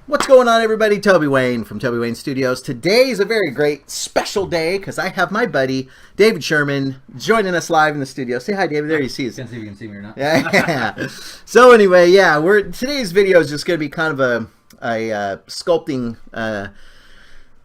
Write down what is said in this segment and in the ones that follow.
What's going on, everybody? Toby Wayne from Toby Wayne Studios. Today is a very great special day because I have my buddy David Sherman joining us live in the studio. Say hi, David. There you see us. Can't see if you can see me or not. Yeah. So anyway, yeah, today's video is just going to be kind of a sculpting.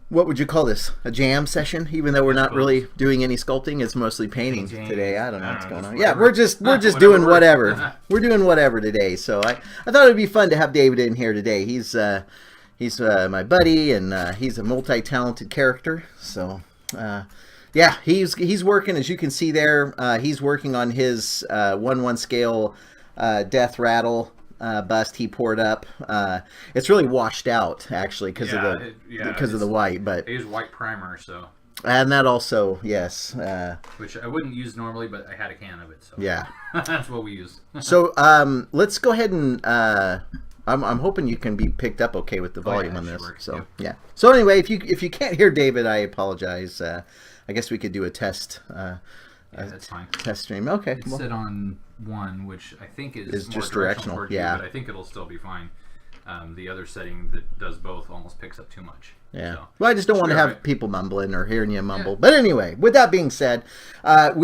What would you call this? A jam session? Even though we're not really doing any sculpting, it's mostly painting today. I don't know what's going on. Yeah, we're just doing whatever. We're doing whatever today. So I thought it'd be fun to have David in here today. He's my buddy, and he's a multi-talented character. So yeah, he's working, as you can see there. He's working on his 1/1 scale death rattle bust he poured up. It's really washed out actually because of the white, but I use white primer, so. And that also, yes. Which I wouldn't use normally, but I had a can of it, so. Yeah. That's what we use. So let's go ahead and I'm hoping you can be picked up okay with the volume on this. So yep. Yeah. So anyway, if you can't hear David, I apologize. I guess we could do a test. Yeah, that's fine. Test stream. Okay. It's set on 1, which I think is more just directional. Yeah. But I think it'll still be fine. The other setting that does both almost picks up too much. Yeah. So, well, I just don't want to have people mumbling or hearing you mumble. Yeah. But anyway, with that being said, I'm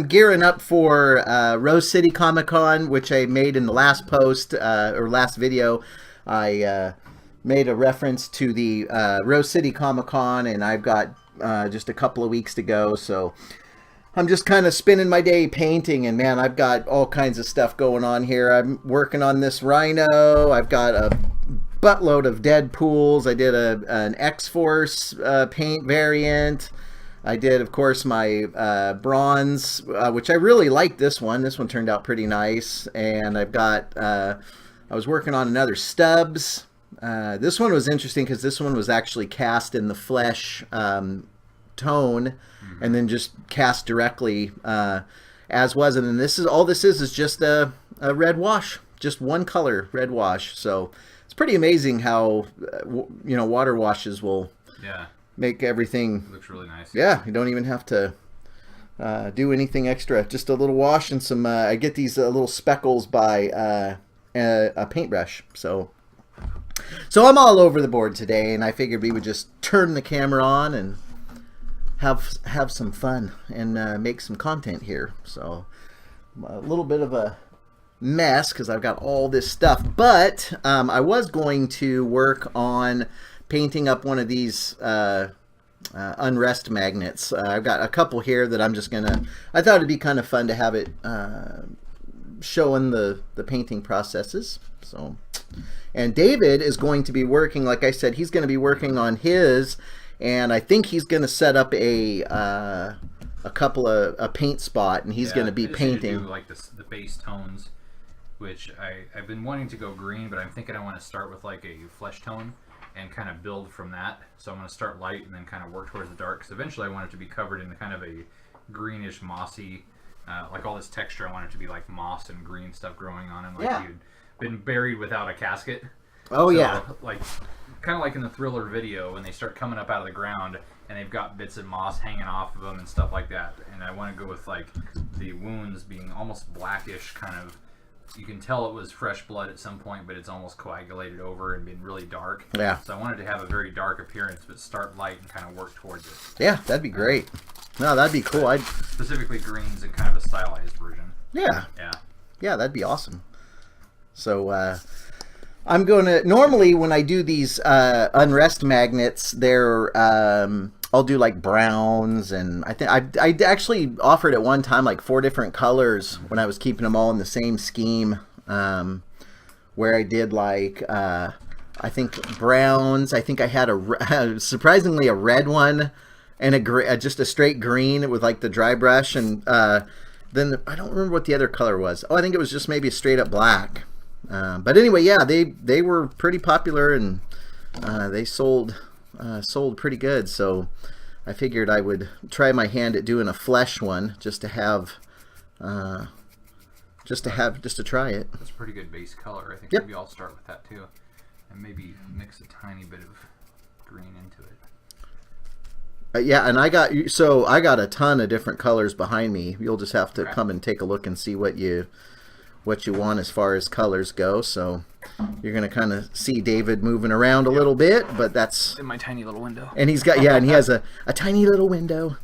gearing up for Rose City Comic Con, which I made in the last post or last video. I made a reference to the Rose City Comic Con, and I've got just a couple of weeks to go. So I'm just kind of spending my day painting, and man, I've got all kinds of stuff going on here. I'm working on this rhino. I've got a buttload of Deadpools. I did an X-Force paint variant. I did, of course, my bronze, which I really like this one. This one turned out pretty nice. And I've got, I was working on another Stubbs. This one was interesting because this one was actually cast in the flesh tone, and then just cast directly as was. And then this is just a red wash, just one color red wash. So it's pretty amazing how water washes will make everything looks really nice. Yeah, you don't even have to do anything extra. Just a little wash and some. I get these little speckles by a paintbrush. So I'm all over the board today, and I figured we would just turn the camera on and have some fun and make some content here. So a little bit of a mess because I've got all this stuff, but I was going to work on painting up one of these unrest magnets. I've got a couple here that I'm just gonna, I thought it'd be kind of fun to have it showing the painting processes. So, and David is going to be working, like I said, he's going to be working on his, and I think he's going to set up a couple of a paint spot, and he's going to be painting do like the base tones, which I've been wanting to go green, but I'm thinking I want to start with like a flesh tone and kind of build from that. So I'm going to start light and then kind of work towards the dark, because eventually I want it to be covered in kind of a greenish mossy, like all this texture. I want it to be like moss and green stuff growing on him, like you'd been buried without a casket. Oh, so, yeah. Like kind of like in the Thriller video when they start coming up out of the ground and they've got bits of moss hanging off of them and stuff like that. And I want to go with like the wounds being almost blackish, kind of. You can tell it was fresh blood at some point, but it's almost coagulated over and been really dark. Yeah. So I wanted to have a very dark appearance, but start light and kind of work towards it. Yeah, that'd be great. No, that'd be cool. I'd specifically greens and kind of a stylized version. Yeah. Yeah. Yeah, that'd be awesome. So I'm going to, normally when I do these unrest magnets, they're I'll do like browns, and I think I actually offered at one time like 4 different colors when I was keeping them all in the same scheme, where I did like I think browns. I think I had surprisingly a red one and just a straight green with like the dry brush, and then I don't remember what the other color was. Oh, I think it was just maybe a straight up black. But anyway, yeah, they were pretty popular, and they sold pretty good. So I figured I would try my hand at doing a flesh one just to try it. That's a pretty good base color. I think maybe I'll start with that too, and maybe mix a tiny bit of green into it. Yeah, and I got a ton of different colors behind me. You'll just have to come and take a look and see what you what you want as far as colors go. So you're going to kind of see David moving around a little bit, but that's in my tiny little window. And he's got and he has a tiny little window.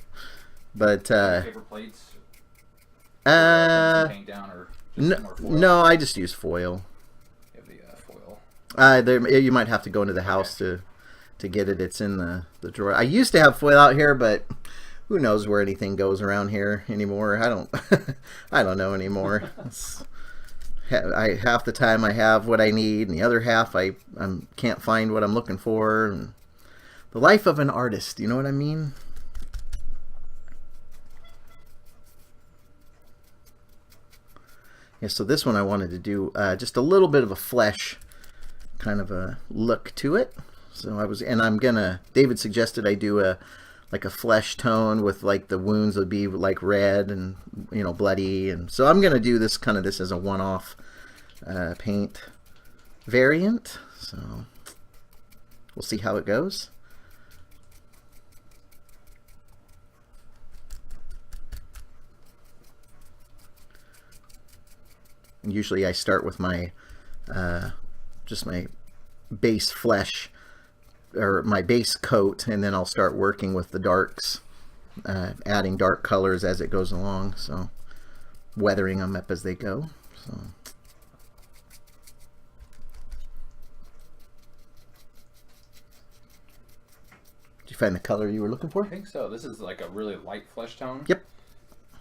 But paper plates. Paint down or just more foil? No, I just use foil. You have the foil. You might have to go into the house to get it. It's in the drawer. I used to have foil out here, but who knows where anything goes around here anymore? I don't I don't know anymore. Half the time I have what I need, and the other half I can't find what I'm looking for. And the life of an artist, you know what I mean? Yeah, so this one I wanted to do just a little bit of a flesh kind of a look to it. So David suggested I do like a flesh tone with like the wounds would be like red and bloody, and so I'm gonna do this as a one-off paint variant. So we'll see how it goes. And usually I start with my just my base flesh or my base coat, and then I'll start working with the darks, adding dark colors as it goes along, so weathering them up as they go. So did you find the color you were looking for? I think so. This is like a really light flesh tone. Yep.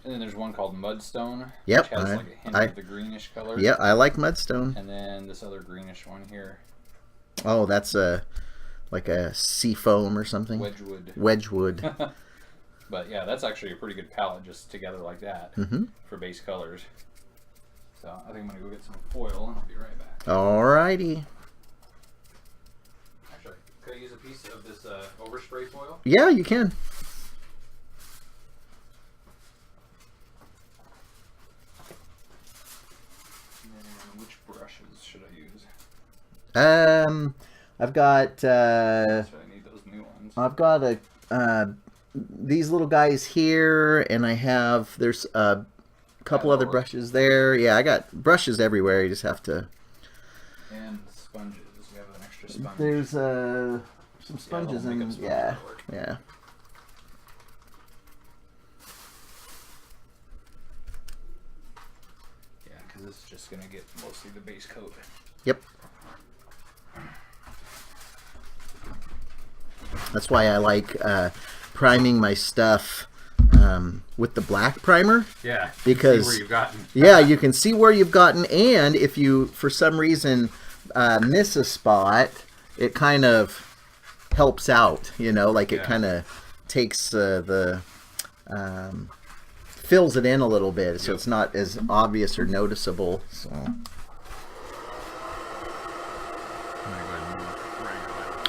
And then there's one called Mudstone, yep, which has like a hint of the greenish color. Yeah, I like Mudstone. And then this other greenish one here. Oh, that's like a sea foam or something. Wedgwood. But yeah, that's actually a pretty good palette just together like that for base colors. So I think I'm gonna go get some foil and I'll be right back. Alrighty. Actually, could I use a piece of this overspray foil? Yeah, you can. Should I use? I've got I need those new ones. I've got these little guys here, and there's a couple other brushes there. Yeah, I got brushes everywhere. You just have to. And sponges. We have an extra sponge. There's some sponges in. Yeah. Yeah. This is just going to get mostly the base coat. Yep. That's why I like priming my stuff with the black primer. Yeah, because where you've gotten. Yeah, you can see where you've gotten, and if you, for some reason, miss a spot, it kind of helps out, like it kind of takes fills it in a little bit, so it's not as obvious or noticeable. So.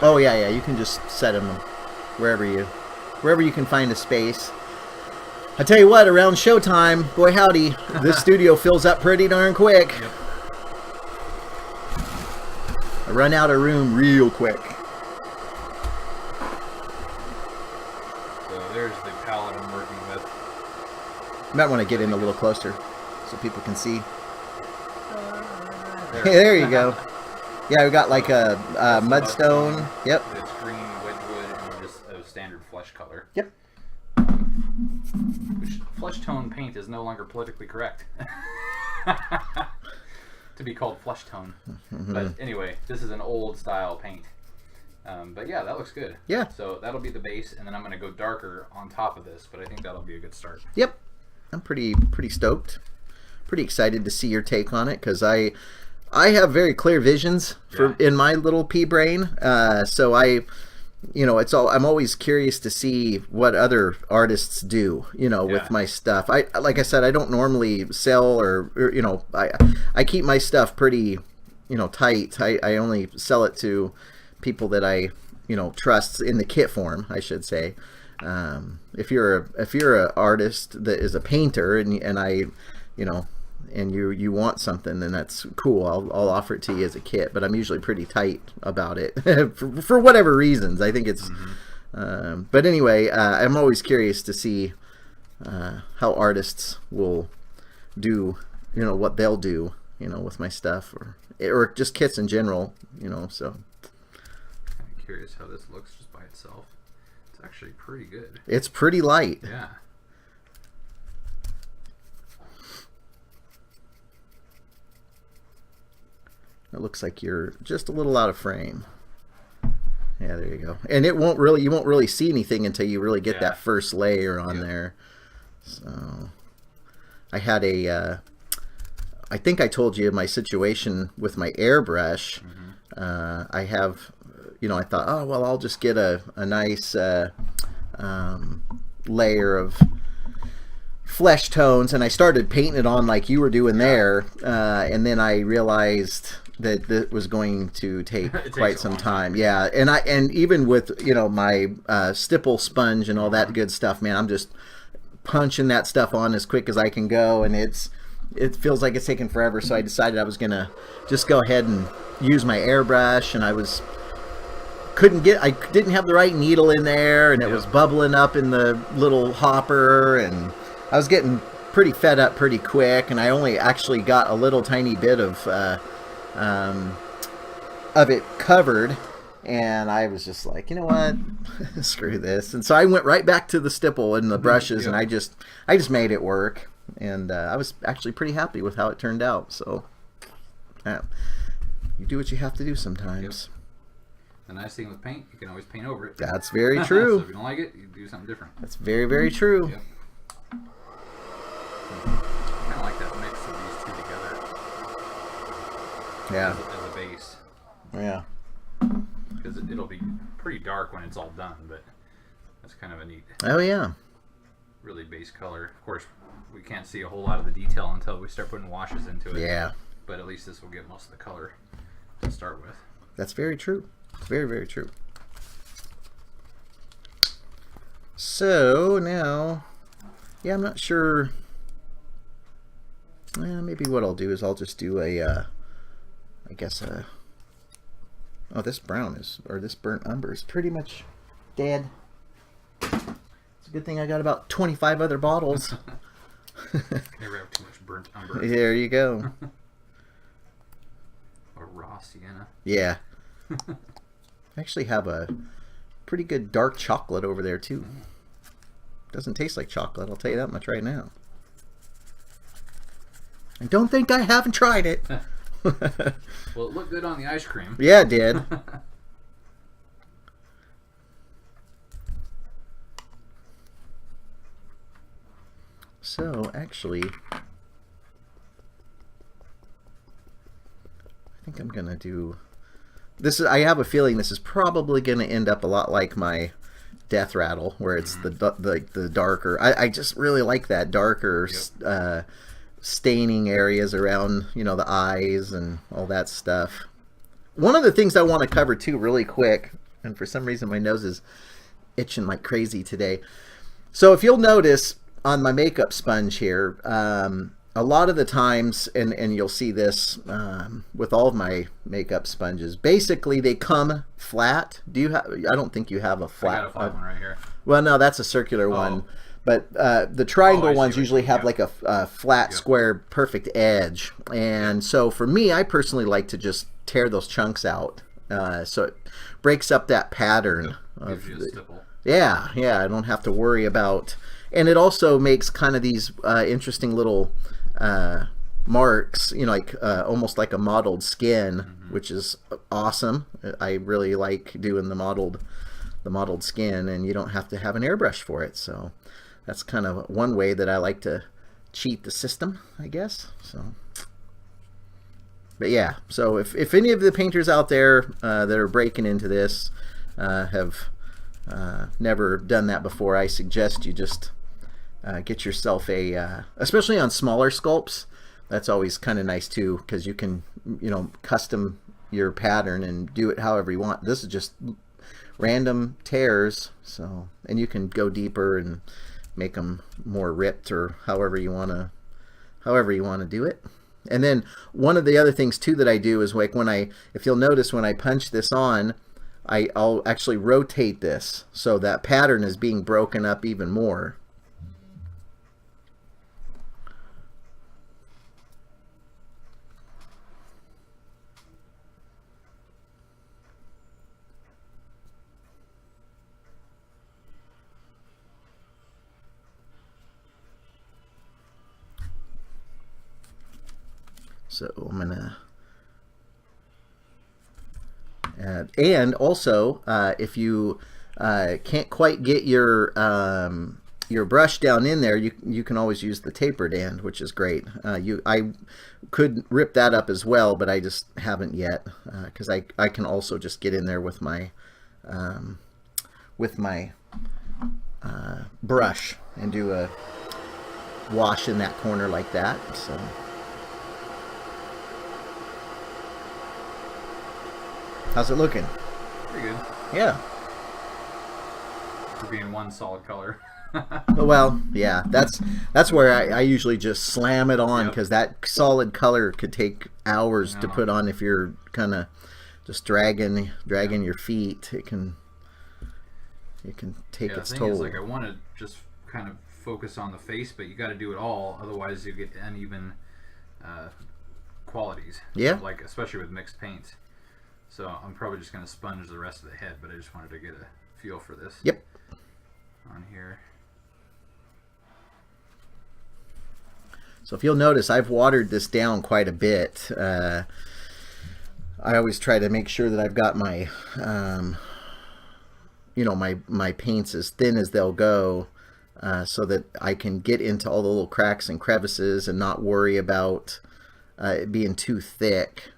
Oh yeah, you can just set them wherever you can find a space. I tell you what, around showtime, boy howdy, this studio fills up pretty darn quick. Yep. I run out of room real quick. So there's the palette I'm working with. You might want to get in a little closer so people can see. There you go. Yeah, we got like a mudstone. Yep. It's green wedgwood and just a standard flesh color. Yep. Which flesh tone paint is no longer politically correct to be called flesh tone. But anyway, this is an old style paint. But yeah, that looks good. Yeah. So that'll be the base, and then I'm going to go darker on top of this. But I think that'll be a good start. Yep. I'm pretty Yeah. stoked. Pretty excited to see your take on it, because I have very clear visions in my little pea brain. So I'm always curious to see what other artists do, with my stuff. Like I said, I don't normally sell or I keep my stuff pretty, tight. I only sell it to people that I, trust in the kit form, I should say. If you're an artist that is a painter and I, and you want something, then that's cool. I'll offer it to you as a kit, but I'm usually pretty tight about it for whatever reasons. I think it's, but anyway, I'm always curious to see how artists will do, what they'll do you know, with my stuff, or just kits in general, you know. So I'm curious how this looks just by itself. It's actually pretty good. It's pretty light. Yeah. It looks like you're just a little out of frame. Yeah, there you go. And you won't really see anything until you really get that first layer on there. So I had I think I told you my situation with my airbrush. I have, you know, I thought, oh, well, I'll just get a nice layer of flesh tones, and I started painting it on like you were doing there, and then I realized that this was going to take quite some time. Yeah, and even with, you know, my stipple sponge and all that good stuff, man, I'm just punching that stuff on as quick as I can go, and it feels like it's taking forever. So I decided I was gonna just go ahead and use my airbrush, and I didn't have the right needle in there, and it was bubbling up in the little hopper, and I was getting pretty fed up pretty quick, and I only actually got a little tiny bit of it covered, and I was just like, you know what, screw this. And so I went right back to the stipple and the brushes, and I just made it work, and I was actually pretty happy with how it turned out. So you do what you have to do sometimes. The nice thing with paint, you can always paint over it. That's very true. So if you don't like it, you do something different. That's very, very true. Yep. I kind of like that mix of these two together. Yeah. As a base. Yeah. Because it'll be pretty dark when it's all done, but that's kind of a neat. Oh yeah. Really base color. Of course, we can't see a whole lot of the detail until we start putting washes into it. Yeah. But at least this will get most of the color to start with. That's very true. Very, very true. So now, yeah, I'm not sure. Maybe what I'll do is I'll just do I guess oh, this brown this burnt umber is pretty much dead. It's a good thing I got about 25 other bottles. Never have too much burnt umber. There you go. Or raw sienna. Yeah. I actually have a pretty good dark chocolate over there too. Doesn't taste like chocolate, I'll tell you that much right now. And don't think I haven't tried it. Well, it looked good on the ice cream. Yeah, it did. So, actually, I think I'm going to do... I have a feeling this is probably going to end up a lot like my Death Rattle, where it's the darker. I just really like that darker staining areas around, you know, the eyes and all that stuff. One of the things I want to cover too really quick, and for some reason my nose is itching like crazy today. So if you'll notice on my makeup sponge here, a lot of the times, and you'll see this with all of my makeup sponges, basically they come flat. Do you have? I don't think you have a flat. I got a flat one right here. Well, no, that's a circular one. But the triangle ones usually have like a flat, square, perfect edge. And so for me, I personally like to just tear those chunks out, so it breaks up that pattern. Gives you a stipple. Yeah, I don't have to worry about. And it also makes kind of these interesting little marks, you know, like almost like a mottled skin, which is awesome. I really like doing the mottled skin, and you don't have to have an airbrush for it. So that's kind of one way that I like to cheat the system, I guess. So, but yeah, so if any of the painters out there that are breaking into this have never done that before, I suggest you just get yourself especially on smaller sculpts. That's always kind of nice too, because you can, you know, custom your pattern and do it however you want. This is just random tears, so, and you can go deeper and make them more ripped or however you want to do it. And then one of the other things too that I do is, like, if you'll notice when I punch this on, I'll actually rotate this so that pattern is being broken up even more. So I'm gonna add, and also if you can't quite get your brush down in there, you can always use the tapered end, which is great. I could rip that up as well, but I just haven't yet, because I can also just get in there with my brush and do a wash in that corner like that. So how's it looking? Pretty good. Yeah. For being one solid color. Well, yeah, that's where I usually just slam it on, because that solid color could take hours to put on if you're kind of just dragging your feet. It can take its toll. The thing is, like, I want to just kind of focus on the face, but you got to do it all, otherwise you get uneven qualities. Yeah. Like, especially with mixed paints. So I'm probably just going to sponge the rest of the head, but I just wanted to get a feel for this. Yep. On here. So if you'll notice, I've watered this down quite a bit. I always try to make sure that I've got my, my paints as thin as they'll go, so that I can get into all the little cracks and crevices and not worry about it being too thick.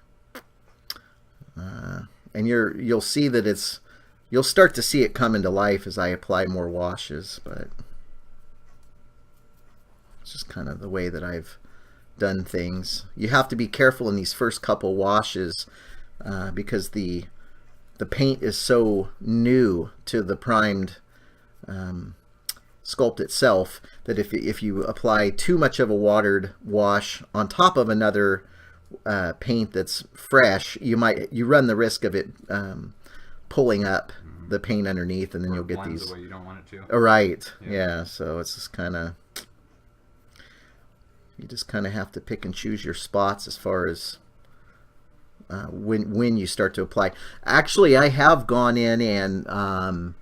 And you'll see that you'll start to see it come into life as I apply more washes, but it's just kind of the way that I've done things. You have to be careful in these first couple washes, because the paint is so new to the primed sculpt itself, that if you apply too much of a watered wash on top of another paint that's fresh, you run the risk of it pulling up the paint underneath, and then you'll get these the way you don't want it to. Right. Yeah. So it's just kind of, you just kind of have to pick and choose your spots as far as when you start to apply. Actually, I have gone in and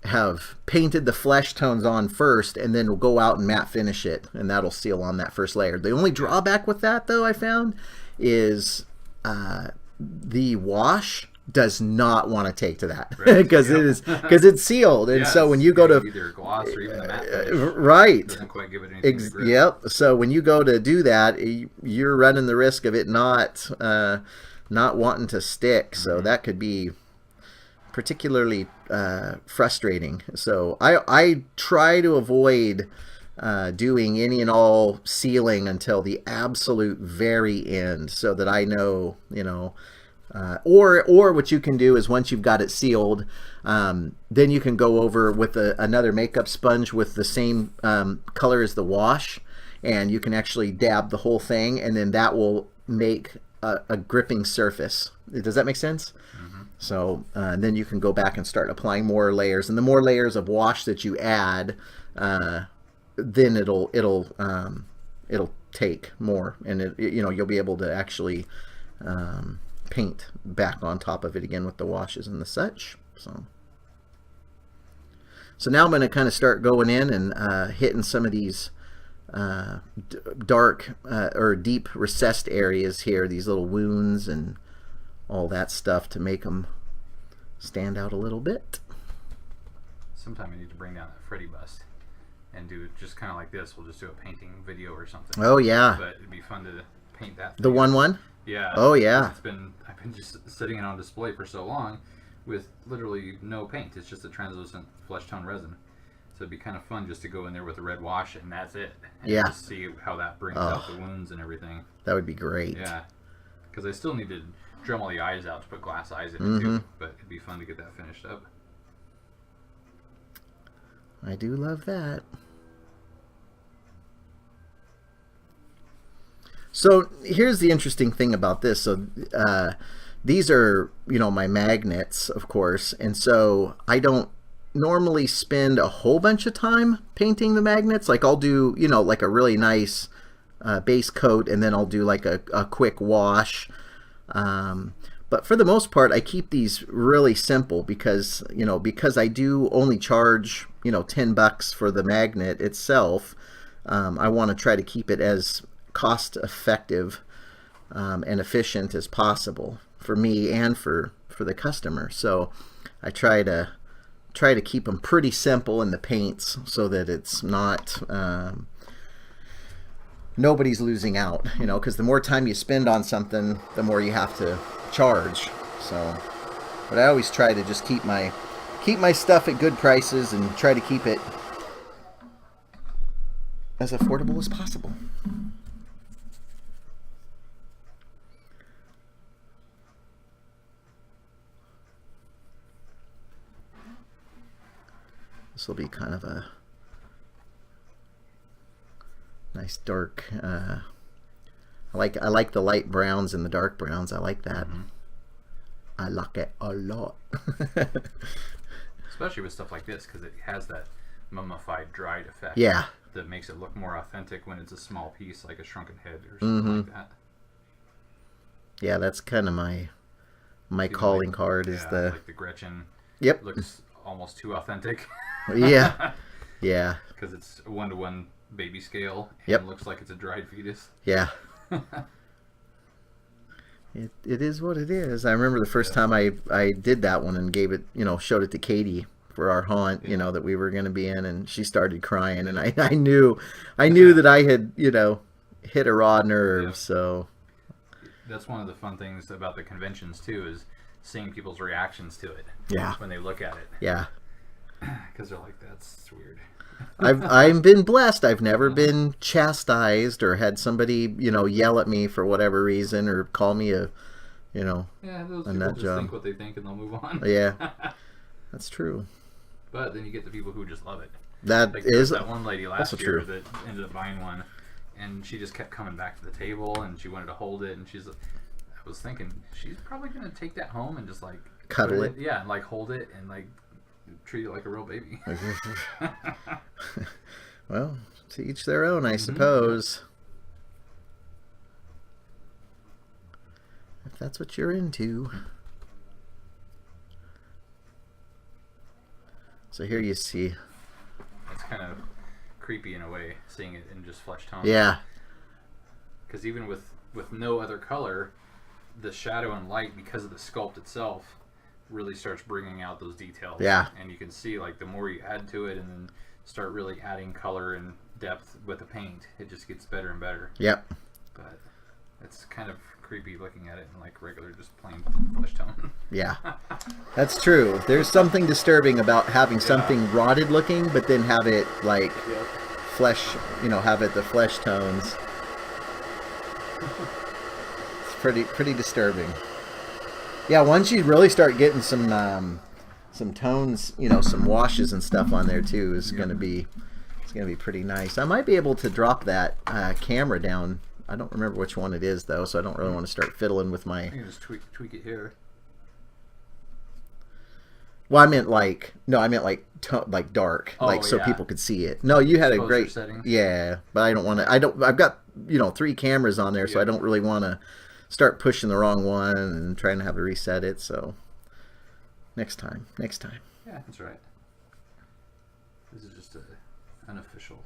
have painted the flesh tones on first, and then we'll go out and matte finish it, and that'll seal on that first layer. The only drawback with that, though, I found, is the wash does not want to take to that, because it's sealed, and so when you go to either gloss or even the matte finish, right, doesn't quite give it anything to grip. Yep. So when you go to do that, you're running the risk of it not wanting to stick. So that could be particularly frustrating. So I try to avoid doing any and all sealing until the absolute very end, so that I know, or what you can do is, once you've got it sealed, then you can go over with another makeup sponge with the same color as the wash, and you can actually dab the whole thing, and then that will make a gripping surface. Does that make sense? So then you can go back and start applying more layers, and the more layers of wash that you add, then it'll take more, and you'll be able to actually paint back on top of it again with the washes and the such. So now I'm going to kind of start going in and hitting some of these dark or deep recessed areas here, these little wounds and all that stuff, to make them stand out a little bit. Sometime I need to bring down that Freddy bust and do just kind of like this. We'll just do a painting video or something. Oh yeah. But it'd be fun to paint that. The one? Yeah. Oh yeah. I've been just setting it on display for so long with literally no paint. It's just a translucent flesh tone resin. So it'd be kind of fun just to go in there with a red wash, and that's it. And just see how that brings out the wounds and everything. That would be great. Yeah. Because I still need to Dremel the eyes out to put glass eyes in it too. But it'd be fun to get that finished up. I do love that. So here's the interesting thing about this. So these are, my magnets, of course, and so I don't normally spend a whole bunch of time painting the magnets. Like, I'll do, like a really nice base coat, and then I'll do like a quick wash. But for the most part, I keep these really simple, because I do only charge $10 for the magnet itself. I want to try to keep it as cost effective and efficient as possible for me and for the customer. So I try to keep them pretty simple in the paints so that it's not nobody's losing out, you know, because the more time you spend on something, the more you have to charge. So, but I always try to just keep my stuff at good prices and try to keep it as affordable as possible. This will be kind of a nice dark. I like the light browns and the dark browns. I like that. Mm-hmm. I like it a lot. Especially with stuff like this, because it has that mummified, dried effect. Yeah. That makes it look more authentic when it's a small piece, like a shrunken head or something like that. Yeah, that's kind of my calling card is the like the Gretchen. Yep. Looks almost too authentic. Yeah. Yeah. Because it's a 1-to-1 baby scale. And Yep. It looks like it's a dried fetus. Yeah. It is what it is. I remember the first time I did that one and gave it, you know, showed it to Katie for our haunt, you know, that we were going to be in, and she started crying, and I knew that I had, you know, hit a raw nerve. Yep. So that's one of the fun things about the conventions too, is seeing people's reactions to it. Yeah. When they look at it. Yeah. Because they're like, that's weird. I've been blessed. I've never been chastised or had somebody, you know, yell at me for whatever reason or call me a, you know, those people just think what they think and they'll move on. Yeah, that's true. But then you get the people who just love it. That like, is that one lady last year true. That ended up buying one, and she just kept coming back to the table and she wanted to hold it, and I was thinking she's probably gonna take that home and just like cuddle it. Yeah, and like hold it and like treat it like a real baby. Well, to each their own, I suppose. If that's what you're into. So here you see. It's kind of creepy in a way, seeing it in just flesh tone. Yeah. Because even with no other color, the shadow and light, because of the sculpt itself, really starts bringing out those details. Yeah. And you can see, like, the more you add to it and then start really adding color and depth with the paint, it just gets better and better. Yep. But it's kind of creepy looking at it in like regular, just plain flesh tone. Yeah. That's true. There's something disturbing about having something rotted looking, but then have it like flesh, you know, have it the flesh tones. It's pretty disturbing. Yeah, once you really start getting some tones, you know, some washes and stuff on there too, is gonna be pretty nice. I might be able to drop that camera down. I don't remember which one it is though, so I don't really want to start fiddling with my. You can just tweak it here. Well, I meant like like dark, so people could see it. No, you had a great settings. Yeah, but I don't want to. I've got 3 cameras on there, so I don't really want to start pushing the wrong one and trying to have to reset it. So next time. Yeah, that's right. This is just an unofficial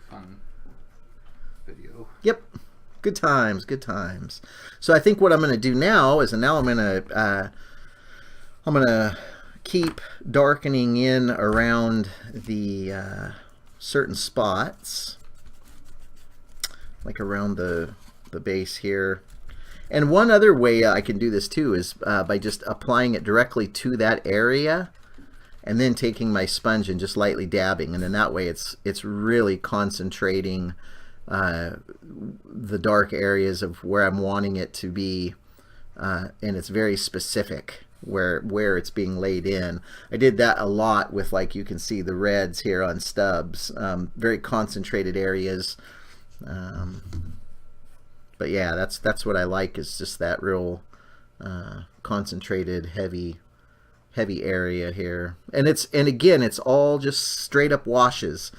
fun video. Yep. Good times. So I think what I'm going to do now is, I'm going to keep darkening in around the certain spots, like around the base here. And one other way I can do this too is by just applying it directly to that area and then taking my sponge and just lightly dabbing, and then that way it's really concentrating the dark areas of where I'm wanting it to be, and it's very specific where it's being laid in. I did that a lot with, like, you can see the reds here on stubs, very concentrated areas. But yeah, that's what I like, is just that real concentrated heavy area here. And again it's all just straight up washes.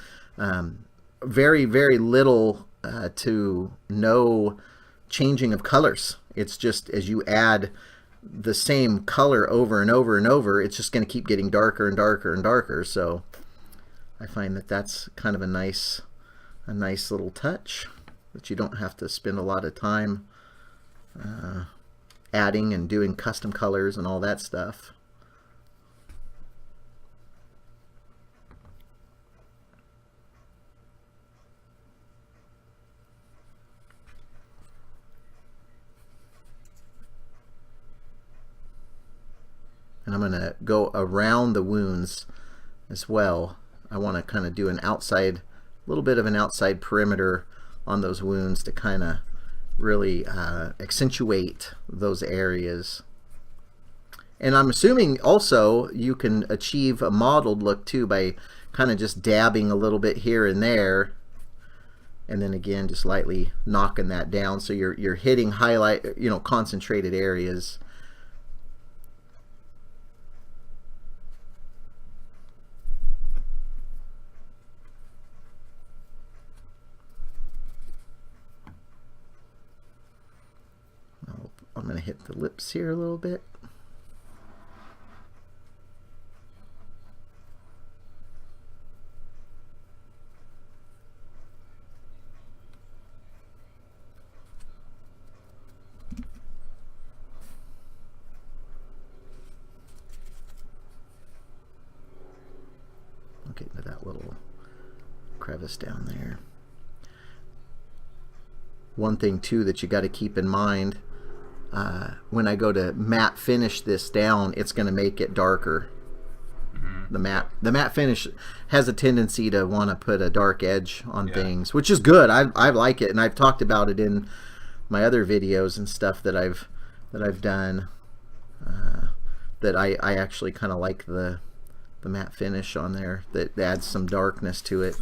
Very, very little to no changing of colors. It's just as you add the same color over and over and over, it's just going to keep getting darker and darker and darker. So I find that that's kind of a nice little touch that you don't have to spend a lot of time adding and doing custom colors and all that stuff. And I'm going to go around the wounds as well. I want to kind of do an outside, a little bit of an outside perimeter on those wounds to kind of really accentuate those areas. And I'm assuming also you can achieve a mottled look too by kind of just dabbing a little bit here and there, and then again just lightly knocking that down, so you're hitting highlight, concentrated areas. I'm going to hit the lips here a little bit. I'll get into that little crevice down there. One thing too that you got to keep in mind, when I go to matte finish this down, it's going to make it darker. The matte finish has a tendency to want to put a dark edge on things, which is good. I like it, and I've talked about it in my other videos and stuff that I've done. That I actually kind of like the matte finish on there. That adds some darkness to it.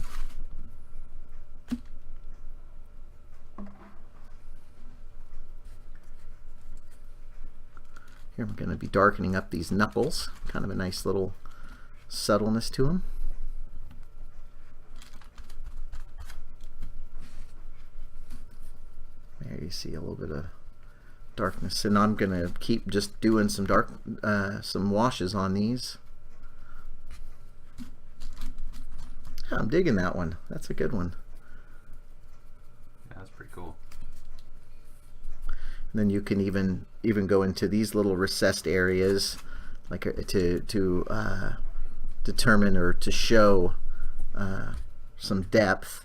Here I'm going to be darkening up these knuckles. Kind of a nice little subtleness to them. There you see a little bit of darkness, and I'm going to keep just doing some some washes on these. Yeah, I'm digging that one. That's a good one. Yeah, that's pretty cool. And then you can even go into these little recessed areas, like to determine or to show some depth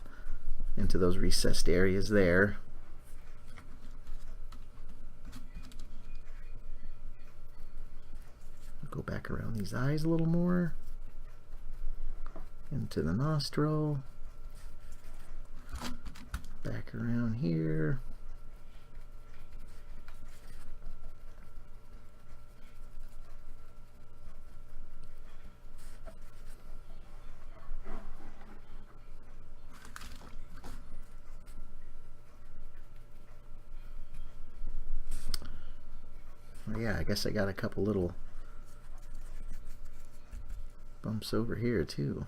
into those recessed areas there. Go back around these eyes a little more, into the nostril, back around here. Yeah, I guess I got a couple little bumps over here too.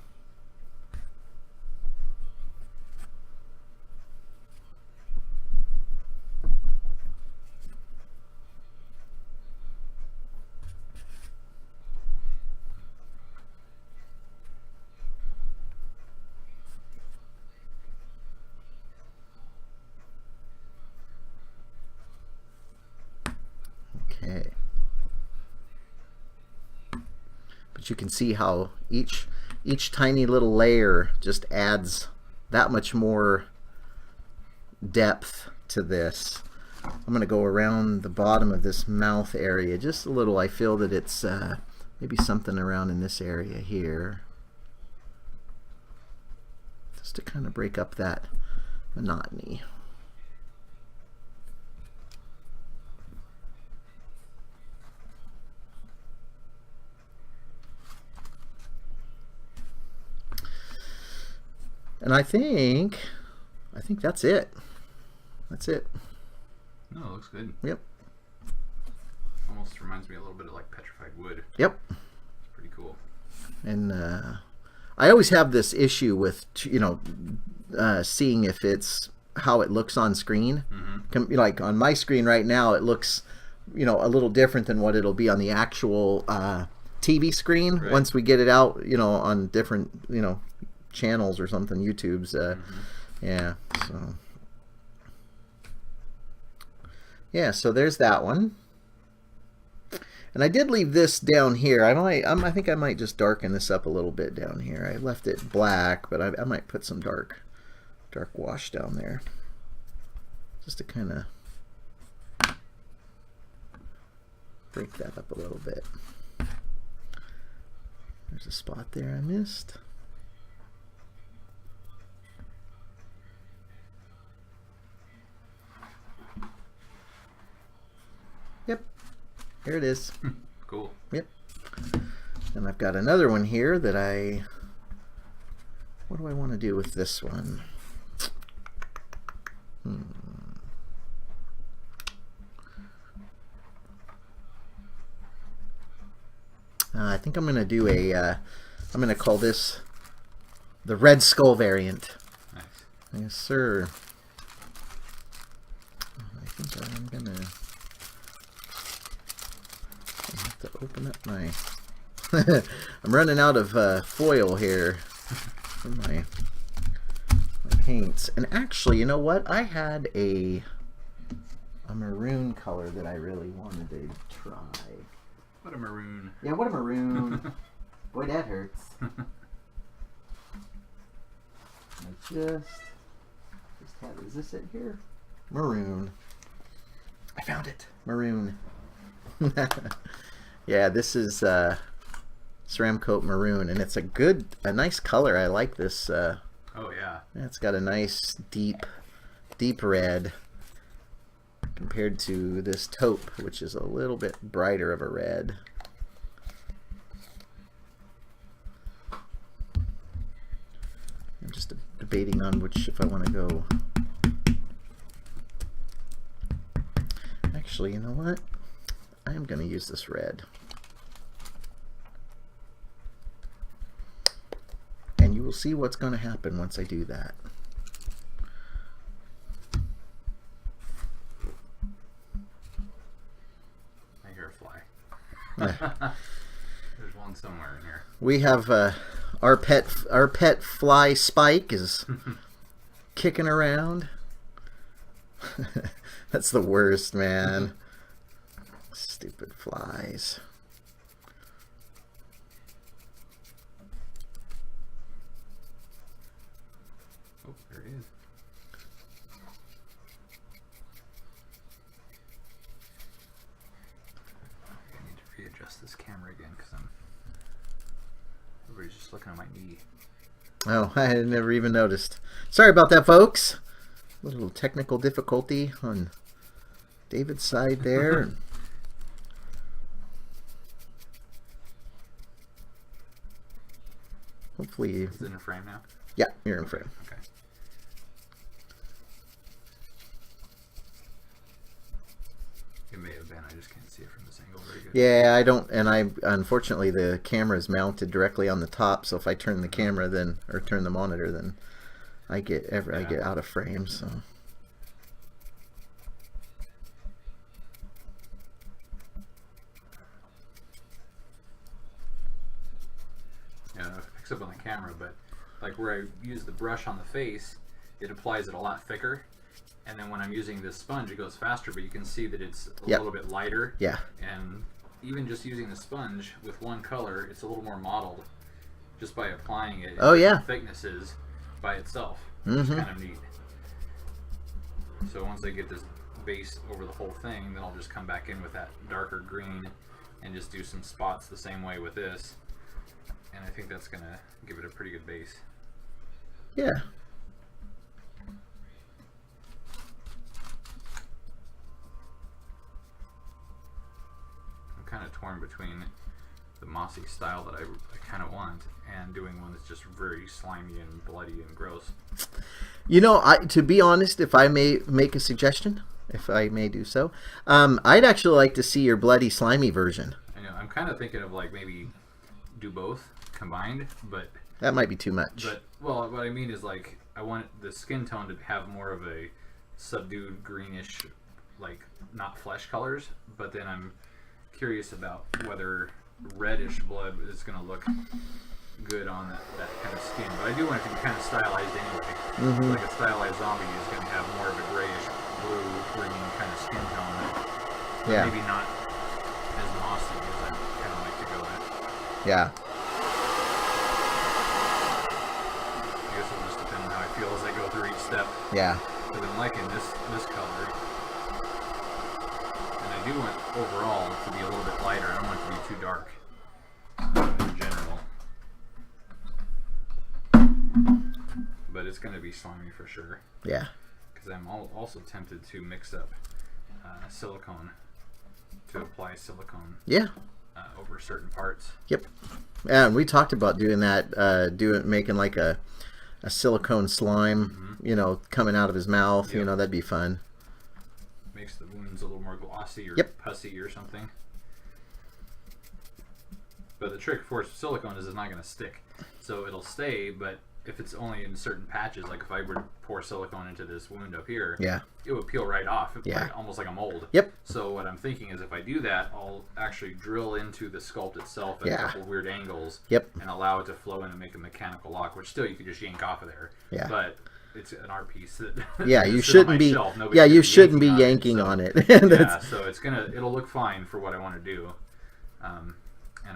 Okay. But you can see how each tiny little layer just adds that much more depth to this. I'm going to go around the bottom of this mouth area just a little. I feel that it's maybe something around in this area here, just to kind of break up that monotony. And I think that's it. That's it. No, it looks good. Yep. Almost reminds me a little bit of like petrified wood. Yep. It's pretty cool. And I always have this issue with seeing if it's how it looks on screen. Mm-hmm. Like on my screen right now, it looks a little different than what it'll be on the actual TV screen. Right. Once we get it out, on different channels or something, YouTube's. Yeah. So. Yeah, so there's that one. And I did leave this down here. I think I might just darken this up a little bit down here. I left it black, but I might put some dark wash down there, just to kind of break that up a little bit. There's a spot there I missed. Yep, here it is. Cool. Yep. And I've got another one here that what do I want to do with this one? I think I'm going to do I'm going to call this the Red Skull variant. Nice. Yes, sir. I think I'm going to have to open up my... I'm running out of foil here for my paints. And actually, you know what? I had a maroon color that I really wanted to try. What a maroon. Yeah, what a maroon. Boy, that hurts. I just had, is this it here? Maroon. I found it. Maroon. Yeah, this is Ceramcoat Maroon, and it's a nice color. I like this. Oh yeah. It's got a nice deep red compared to this taupe, which is a little bit brighter of a red. I'm just debating on if I want to go. Actually, you know what? I am going to use this red. And you will see what's going to happen once I do that. I hear a fly. There's one somewhere in here. We have our pet fly Spike is kicking around. That's the worst, man. Stupid flies. Oh, there he is. I need to readjust this camera again because everybody's just looking at my knee. Oh, I had never even noticed. Sorry about that, folks. A little technical difficulty on David's side there. Hopefully... Is it in frame now? Yeah, you're in frame. Okay. It may have been. I just can't see it from this angle very good. Yeah, I don't, and unfortunately the camera is mounted directly on the top, so if I turn the camera or turn the monitor, then I get out of frame, so. Yeah, it picks up on the camera, but like where I use the brush on the face, it applies it a lot thicker. And then when I'm using this sponge, it goes faster, but you can see that it's a little bit lighter. Yeah. And even just using the sponge with one color, it's a little more mottled just by applying it. Oh, yeah. Thicknesses by itself. Mm-hmm. Which is kind of neat. So once I get this base over the whole thing, then I'll just come back in with that darker green and just do some spots the same way with this. And I think that's going to give it a pretty good base. Yeah. I'm kind of torn between the mossy style that I kind of want and doing one that's just very slimy and bloody and gross. You know, to be honest, if I may make a suggestion, if I may do so, I'd actually like to see your bloody slimy version. I know, I'm kind of thinking of like maybe do both combined, but that might be too much. But well, what I mean is like I want the skin tone to have more of a subdued greenish, like not flesh colors. But then I'm curious about whether reddish blood is going to look good on that kind of skin. But I do want it to be kind of stylized anyway. Mm-hmm. Like a stylized zombie is going to have more of a grayish blue-green kind of skin tone. But Yeah. maybe not as mossy as I kind of like to go with. Yeah. I guess it'll just depend on how I feel as I go through each step. Yeah. But I'm liking this color. And I do want overall to be a little bit lighter. I don't want it to be too dark in general. But it's going to be slimy for sure. Yeah. Because I'm also tempted to mix up silicone, to apply silicone Yeah. over certain parts. Yep. Yeah, and we talked about doing that, making like a silicone slime, you know, coming out of his mouth. Yep. You know, that'd be fun. Makes the wounds a little more glossy or Yep. pussy or something. But the trick for silicone is it's not going to stick. So it'll stay, but if it's only in certain patches, like if I were to pour silicone into this wound up here, Yeah. it would peel right off, Yeah. like, almost like a mold. Yep. So what I'm thinking is if I do that, I'll actually drill into the sculpt itself at Yeah. a couple of weird angles, Yep. and allow it to flow in and make a mechanical lock, which still you could just yank off of there. Yeah. But it's an art piece that Yeah, that you sits on my shouldn't be. shelf. Nobody's Yeah, gonna you shouldn't be so- yanking on it. yeah, That's- so it'll look fine for what I want to do, and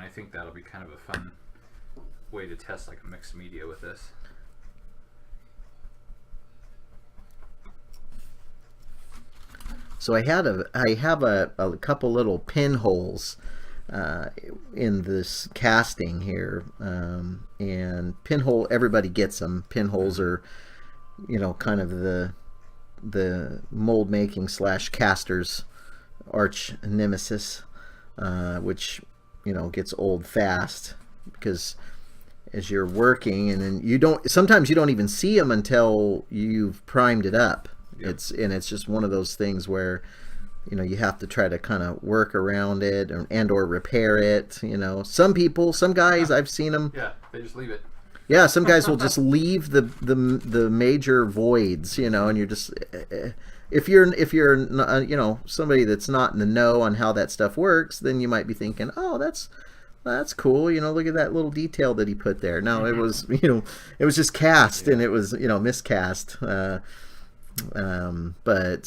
I think that'll be kind of a fun way to test like a mixed media with this. So I have a couple little pinholes in this casting here, and pinhole, everybody gets them. Pinholes are, you know, kind of the mold making / caster's arch nemesis, which, you know, gets old fast because as you're working, and then sometimes you don't even see them until you've primed it up. Yep. It's just one of those things where, you know, you have to try to kind of work around it or repair it. You know, some guys, I've seen them. Yeah, they just leave it. Yeah, some guys will just leave the major voids, you know, and you're just, if you're you know, somebody that's not in the know on how that stuff works, then you might be thinking, oh, that's cool, you know, look at that little detail that he put there. No, it was, you know, it was just cast, and it was, you know, miscast. But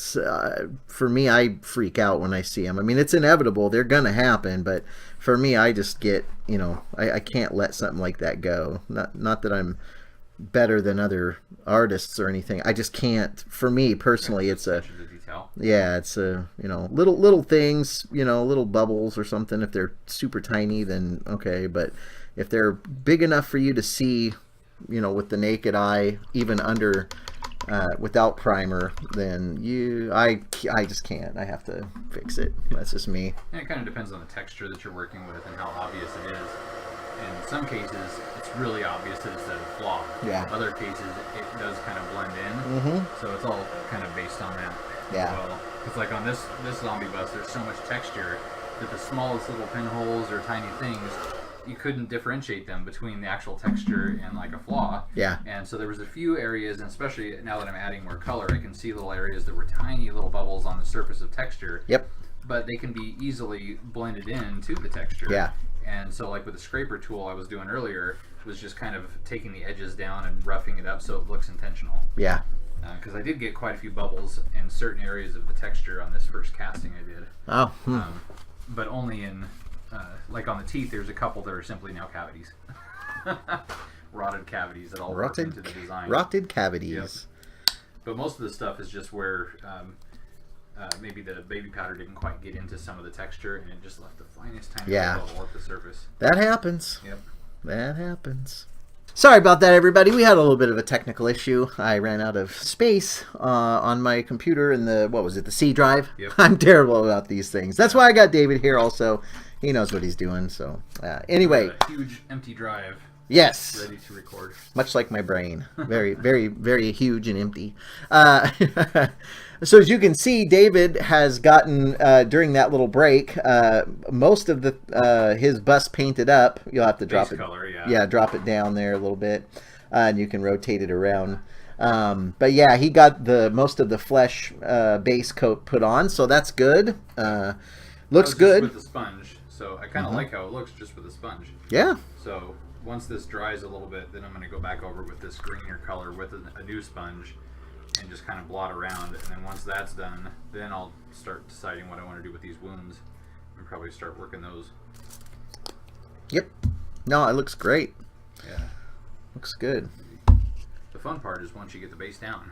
for me, I freak out when I see them. I mean, it's inevitable; they're gonna happen. But for me, I just get, you know, I can't let something like that go. Not that I'm better than other artists or anything. I just can't. For me personally, it's a it's a, you know, little things, you know, little bubbles or something. If they're super tiny, then okay. But if they're big enough for you to see, you know, with the naked eye, even under. Without primer, then I just can't. I have to fix it. That's just me. And it kind of depends on the texture that you're working with and how obvious it is. In some cases, it's really obvious that it's a flaw. Yeah. In other cases, it does kind of blend in. Mm-hmm. So it's all kind of based on that. Yeah. Well, it's like on this zombie bus, there's so much texture that the smallest little pinholes or tiny things, you couldn't differentiate them between the actual texture and like a flaw. Yeah. And so there was a few areas, and especially now that I'm adding more color, I can see little areas that were tiny little bubbles on the surface of texture. Yep. But they can be easily blended into the texture. Yeah. And so like with the scraper tool I was doing earlier, was just kind of taking the edges down and roughing it up so it looks intentional. Yeah. Because I did get quite a few bubbles in certain areas of the texture on this first casting I did. Oh. But only in, like on the teeth, there's a couple that are simply now cavities. Rotted cavities that all work into the design. Rotted cavities. Yep. But most of the stuff is just where maybe the baby powder didn't quite get into some of the texture, and it just left the finest tiny bubble at the surface. That happens. Yep. That happens. Sorry about that, everybody. We had a little bit of a technical issue. I ran out of space on my computer in the C drive. Yep. I'm terrible about these things. That's why I got David here also. He knows what he's doing. So anyway. A huge empty drive. Yes. Ready to record. Much like my brain. Very, very, very huge and empty. So as you can see, David has gotten, during that little break, most of his bus painted up. You'll have to drop Base it. color, yeah. Yeah, drop it down there a little bit. And you can rotate it around. But yeah, he got most of the flesh base coat put on, so that's good. Looks good. With the sponge, so I kind of like how it looks just with the sponge. Yeah. So once this dries a little bit, then I'm going to go back over with this greener color with a new sponge and just kind of blot around. And then once that's done, then I'll start deciding what I want to do with these wounds and probably start working those. Yep. No, it looks great. Yeah. Looks good. The fun part is once you get the base down,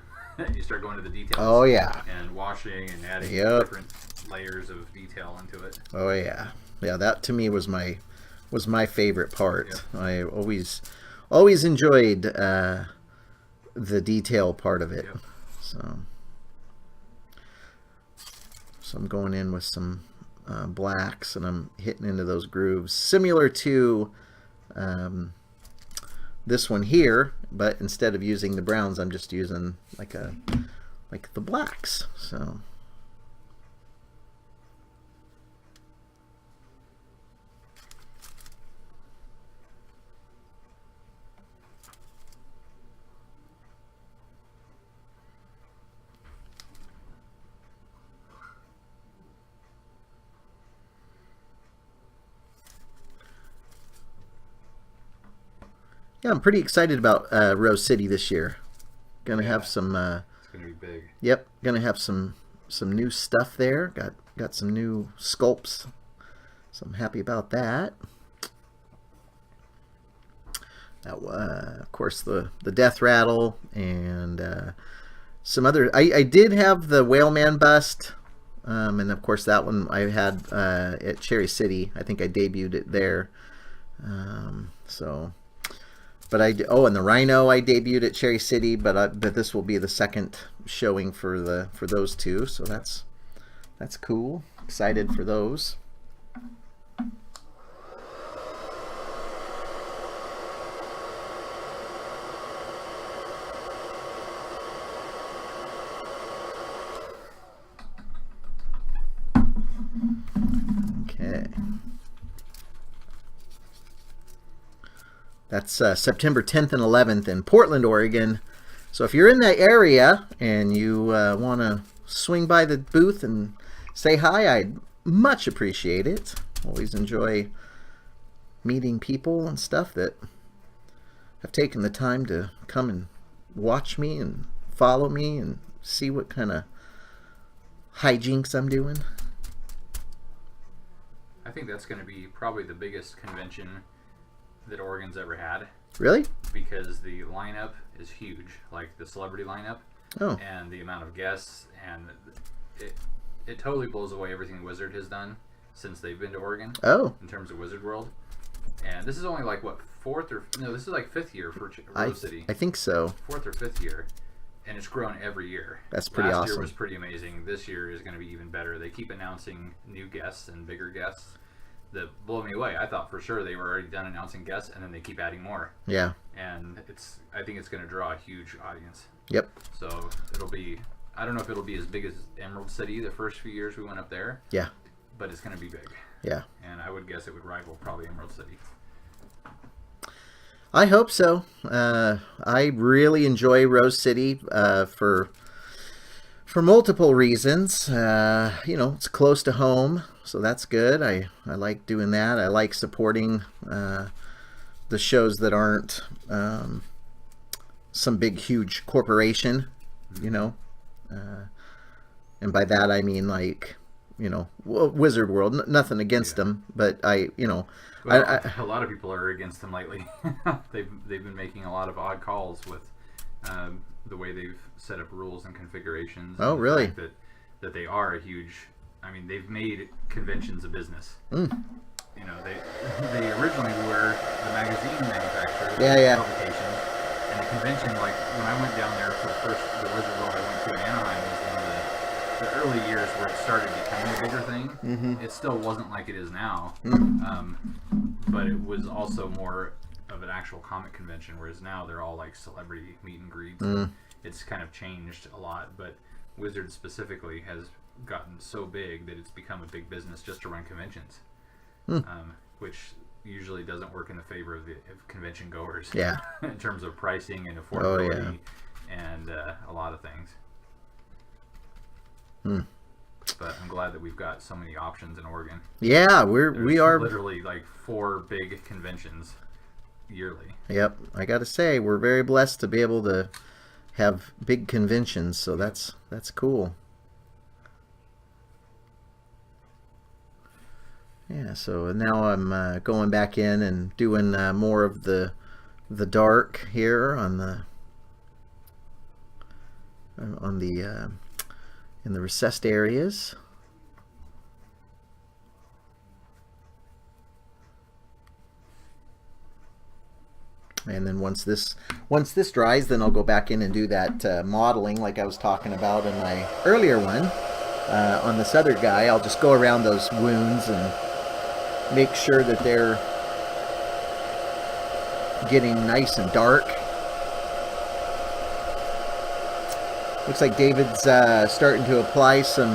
you start going to the details. Oh, yeah. And washing and adding Yep. different layers of detail into it. Oh, yeah. Yeah, that to me was my favorite part. Yep. I always enjoyed the detail part of it. Yep. So I'm going in with some blacks, and I'm hitting into those grooves similar to this one here, but instead of using the browns, I'm just using like the blacks. So yeah, I'm pretty excited about Rose City this year. Gonna have some. It's gonna be big. Yep, gonna have some new stuff there. Got some new sculpts, so I'm happy about that. Of course, the death rattle and some other. I did have the Whaleman bust, and of course that one I had at Cherry City. I think I debuted it there. But and the Rhino I debuted at Cherry City, but this will be the second showing for those two, so that's cool. Excited for those. Okay. That's September 10th and 11th in Portland, Oregon. So if you're in that area and you want to swing by the booth and say hi, I'd much appreciate it. Always enjoy meeting people and stuff that have taken the time to come and watch me and follow me and see what kind of hijinks I'm doing. I think that's going to be probably the biggest convention that Oregon's ever had. Really? Because the lineup is huge, like the celebrity lineup, Oh. and the amount of guests, and it totally blows away everything Wizard has done since they've been to Oregon. Oh. In terms of Wizard World, and this is only like what this is like fifth year for Rose City. I think so. Fourth or fifth year, and it's grown every year. That's pretty Last awesome. year was pretty amazing. This year is going to be even better. They keep announcing new guests and bigger guests that blow me away. I thought for sure they were already done announcing guests, and then they keep adding more. Yeah. And I think it's going to draw a huge audience. Yep. So it'll be, I don't know if it'll be as big as Emerald City the first few years we went up there. Yeah. But it's going to be big. Yeah. And I would guess it would rival probably Emerald City. I hope so. I really enjoy Rose City for multiple reasons. It's close to home, so that's good. I like doing that. I like supporting the shows that aren't some big, huge corporation, and by that I mean like, Wizard World. Nothing against them, but Well, a lot of people are against them lately. They've been making a lot of odd calls with the way they've set up rules and configurations. Oh, and the really? fact that they are a huge. I mean, they've made conventions a business. Mm. They originally were the magazine manufacturers. Yeah. Publications, and the convention, like when I went down there for the Wizard World I went to in Anaheim, was one of the early years where it started becoming a bigger thing. Mm-hmm. It still wasn't like it is now, Mm. but it was also more of an actual comic convention, whereas now they're all like celebrity meet and greets. Mm. It's kind of changed a lot, but Wizard specifically has gotten so big that it's become a big business just to run conventions, which usually doesn't work in the favor of the convention goers. Yeah. In terms of pricing and affordability. Oh, And a lot of things. Hmm. But I'm glad that we've got so many options in Oregon. Yeah, There's we are literally like 4 big conventions yearly. Yep, I got to say we're very blessed to be able to have big conventions, so that's cool. Yeah, so now I'm going back in and doing more of the dark here on the in the recessed areas. And then once this dries, then I'll go back in and do that modeling like I was talking about in my earlier one on this other guy. I'll just go around those wounds and make sure that they're getting nice and dark. Looks like David's starting to apply some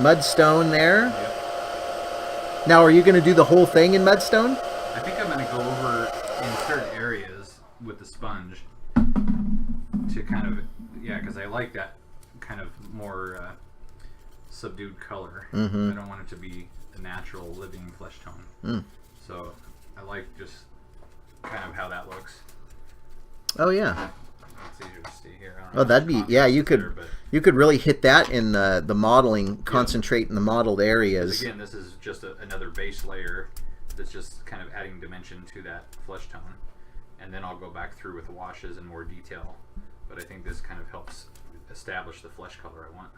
mudstone there. Yep. Now, are you going to do the whole thing in mudstone? I think I'm going to go over in certain areas with the sponge to kind of, yeah, because I like that kind of more subdued color. Mm-hmm. I don't want it to be a natural living flesh tone. So I like just kind of how that looks. Oh yeah. It's easier to see here. Oh, that'd be, yeah. You could really hit that in the modeling. Concentrate in the modeled areas. Again, this is just another base layer that's just kind of adding dimension to that flesh tone, and then I'll go back through with washes in more detail. But I think this kind of helps establish the flesh color I want.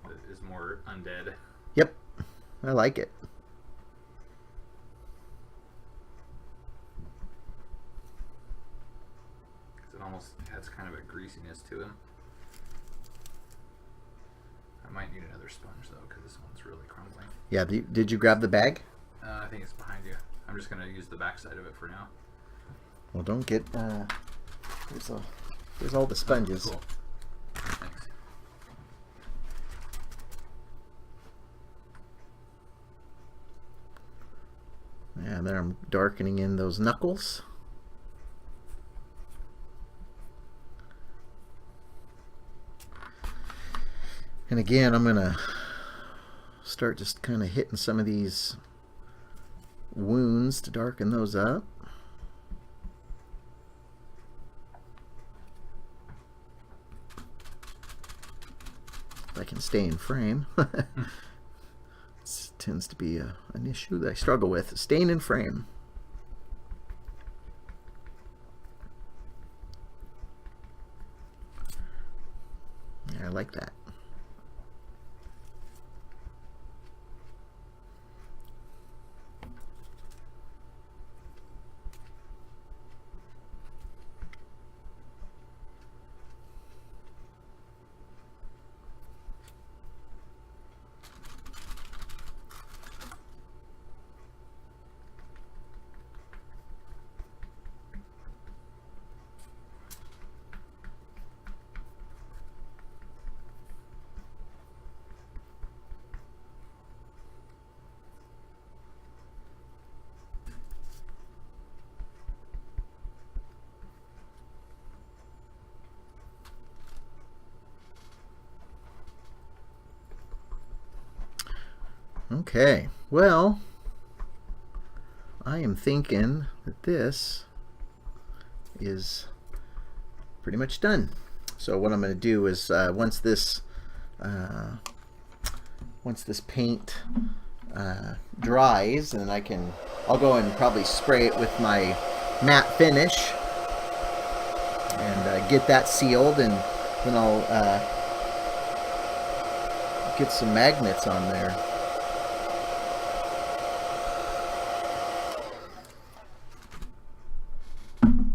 It is more undead. Yep, I like it. It almost has kind of a greasiness to it. I might need another sponge though, because this one's really crumbling. Yeah, did you grab the bag? I think it's behind you. I'm just going to use the back side of it for now. Well, don't get... there's all the sponges. Cool. Thanks. Yeah, then I'm darkening in those knuckles. And again, I'm going to start just kind of hitting some of these wounds to darken those up. If I can stay in frame. This tends to be an issue that I struggle with, staying in frame. Yeah, I like that. Okay, well, I am thinking that this is pretty much done. So what I'm going to do is once this paint dries, and I'll go and probably spray it with my matte finish and get that sealed, and then I'll get some magnets on there.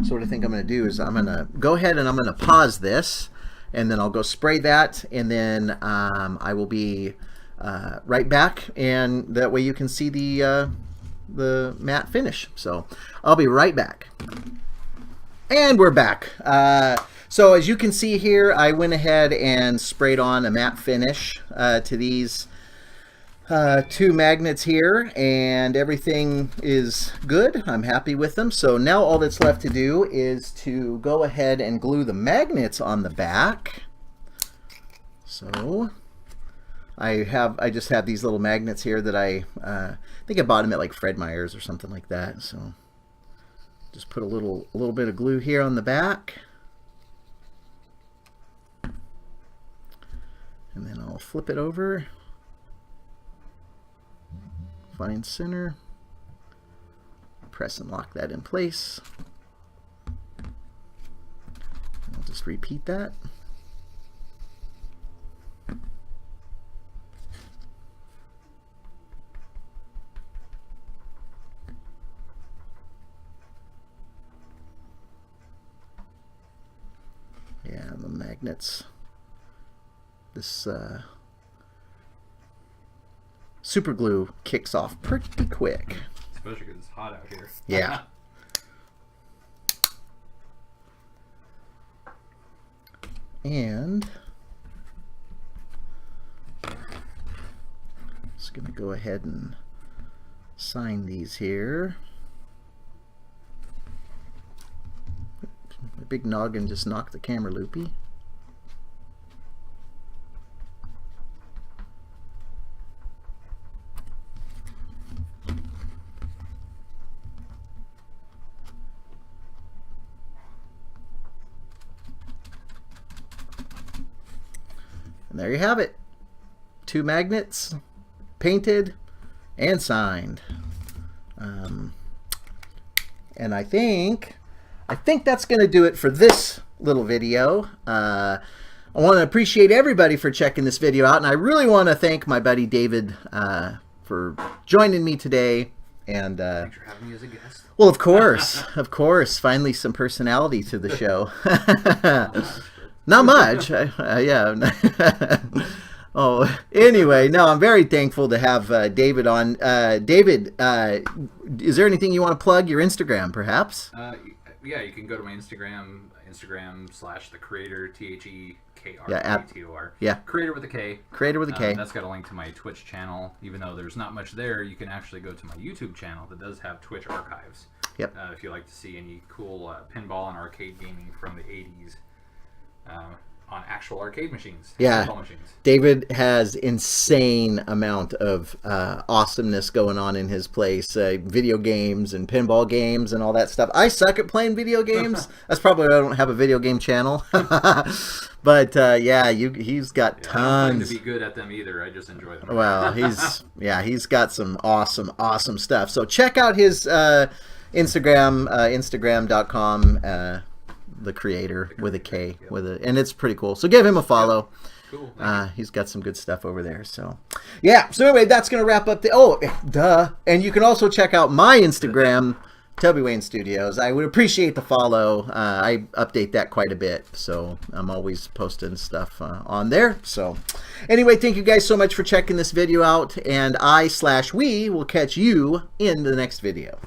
So what I think I'm going to do is I'm going to go ahead and I'm going to pause this, and then I'll go spray that, and then I will be right back, and that way you can see the matte finish. So I'll be right back. And we're back. So as you can see here, I went ahead and sprayed on a matte finish to these two magnets here, and everything is good. I'm happy with them. So now all that's left to do is to go ahead and glue the magnets on the back. So I just have these little magnets here that I think I bought them at like Fred Meyer's or something like that. So just put a little bit of glue here on the back. And then I'll flip it over, find center, press and lock that in place. I'll just repeat that. Yeah, the magnets. This super glue kicks off pretty quick. Especially because it's hot out here. Yeah. And just going to go ahead and sign these here. My big noggin just knocked the camera loopy. And there you have it. 2 magnets, painted and signed. And I think that's going to do it for this little video. I want to appreciate everybody for checking this video out, and I really want to thank my buddy David for joining me today. And thanks for having me as a guest. Well, of course, finally some personality to the show. Not much. Yeah. Oh, anyway, no, I'm very thankful to have David on. David, is there anything you want to plug? Your Instagram, perhaps? Yeah, you can go to my Instagram / the creator, THEKRATOR. Yeah. Creator with a K. Creator with a K. That's got a link to my Twitch channel. Even though there's not much there, you can actually go to my YouTube channel that does have Twitch archives. Yep. If you like to see any cool pinball and arcade gaming from the 80s. On actual arcade machines. Yeah. Pinball machines. David has insane amount of awesomeness going on in his place. Video games and pinball games and all that stuff. I suck at playing video games. That's probably why I don't have a video game channel. But yeah, he's got tons. I don't claim to be good at them either. I just enjoy them. Well, he's got some awesome stuff. So check out his Instagram, Instagram.com. The creator with a K, yep. And it's pretty cool. So give him a follow. Yep. Cool. He's got some good stuff over there. So yeah. So anyway, that's gonna wrap up the And you can also check out my Instagram, Toby Wayne Studios. I would appreciate the follow. I update that quite a bit, so I'm always posting stuff on there. So anyway, thank you guys so much for checking this video out, and we will catch you in the next video.